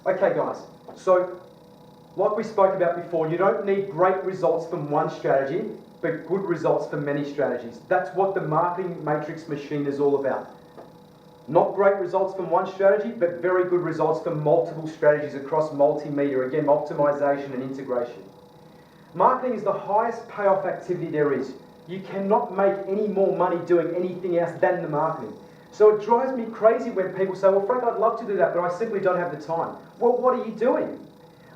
Okay guys, so like we spoke about before, you don't need great results from one strategy, but good results from many strategies. That's what the marketing matrix machine is all about. Not great results from one strategy, but very good results from multiple strategies across multimedia, again, optimization and integration. Marketing is the highest payoff activity there is. You cannot make any more money doing anything else than the marketing. So it drives me crazy when people say, well, Frank, I'd love to do that, but I simply don't have the time. Well, what are you doing?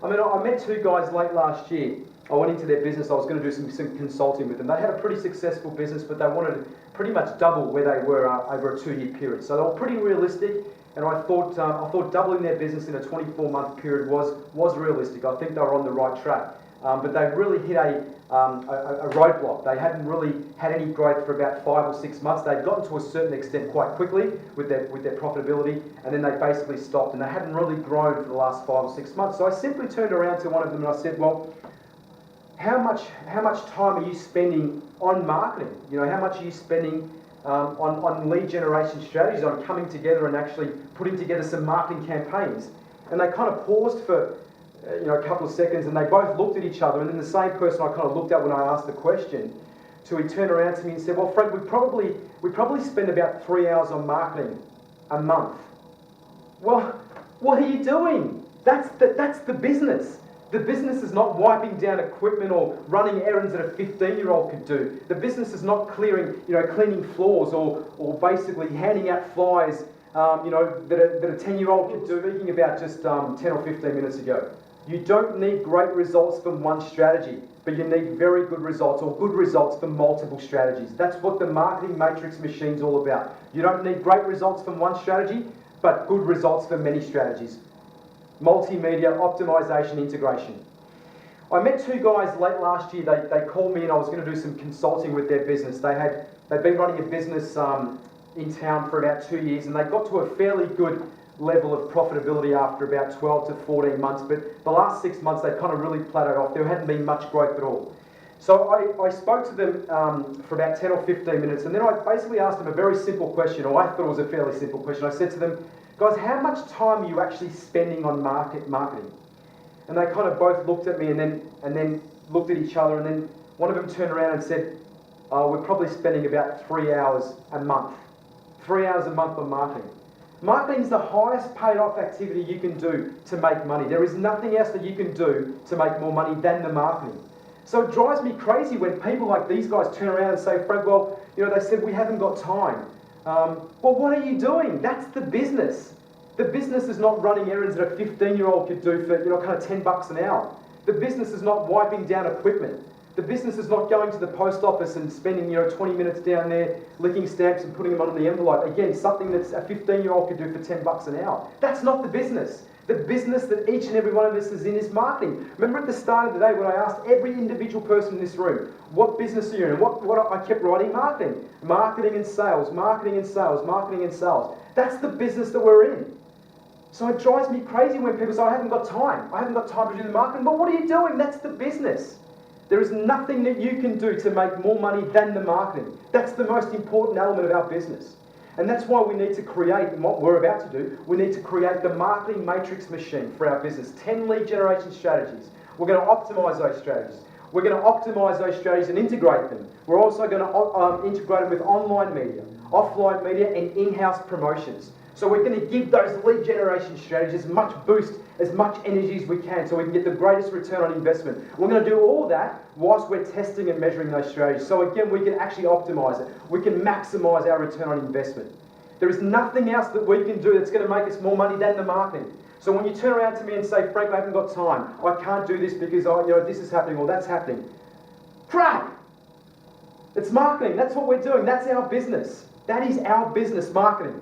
I mean, I met two guys late last year. I went into their business. I was going to do some consulting with them. They had a pretty successful business, but they wanted to pretty much double where they were over a 2-year period. So they were pretty realistic, and I thought doubling their business in a 24-month period was realistic. I think they were on the right track. But they really hit a roadblock. They hadn't really had any growth for about 5 or 6 months. They'd gotten to a certain extent quite quickly with their profitability, and then they basically stopped, and they hadn't really grown for the last 5 or 6 months. So I simply turned around to one of them and I said, well, how much time are you spending on marketing? You know, how much are you spending on lead generation strategies, on coming together and actually putting together some marketing campaigns? And they kind of paused for a couple of seconds, and they both looked at each other, and then the same person I kind of looked at when I asked the question, so he turned around to me and said, well, Frank, we probably spend about 3 hours on marketing a month. Well, what are you doing? That's the business. The business is not wiping down equipment or running errands that a 15-year-old could do. The business is not cleaning floors or basically handing out flyers that a 10-year-old could do, speaking about just 10 or 15 minutes ago. You don't need great results from one strategy, but you need very good results or good results from multiple strategies. That's what the marketing matrix machine is all about. You don't need great results from one strategy, but good results from many strategies. Multimedia, optimization, integration. I met two guys late last year. They called me and I was going to do some consulting with their business. They'd been running a business in town for about 2 years, and they got to a fairly good level of profitability after about 12 to 14 months, but the last 6 months they kind of really plateaued off. There hadn't been much growth at all. So I spoke to them for about 10 or 15 minutes, and then I basically asked them a very simple question, or I thought it was a fairly simple question. I said to them, guys, how much time are you actually spending on marketing? And they kind of both looked at me and then looked at each other, and then one of them turned around and said, we're probably spending about 3 hours a month. 3 hours a month on marketing. Marketing is the highest paid off activity you can do to make money. There is nothing else that you can do to make more money than the marketing. So it drives me crazy when people like these guys turn around and say, Frank, well, they said we haven't got time. Well, what are you doing? That's the business. The business is not running errands that a 15-year-old could do for, kind of $10 an hour. The business is not wiping down equipment. The business is not going to the post office and spending 20 minutes down there licking stamps and putting them on the envelope. Again, something that a 15-year-old could do for $10 an hour. That's not the business. The business that each and every one of us is in is marketing. Remember at the start of the day when I asked every individual person in this room, what business are you in? And what I kept writing marketing. Marketing and sales, marketing and sales, marketing and sales. That's the business that we're in. So it drives me crazy when people say, I haven't got time. I haven't got time to do the marketing. But what are you doing? That's the business. There is nothing that you can do to make more money than the marketing. That's the most important element of our business. And that's why we need to create, and what we're about to do, we need to create the marketing matrix machine for our business. 10 lead generation strategies. We're going to optimize those strategies. We're going to optimize those strategies and integrate them. We're also going to integrate them with online media, offline media, and in-house promotions. So we're going to give those lead generation strategies as much boost, as much energy as we can so we can get the greatest return on investment. We're going to do all that whilst we're testing and measuring those strategies. So again, we can actually optimize it. We can maximize our return on investment. There is nothing else that we can do that's going to make us more money than the marketing. So when you turn around to me and say, Frank, I haven't got time. I can't do this because this is happening or that's happening. Crap! It's marketing. That's what we're doing. That's our business. That is our business, marketing.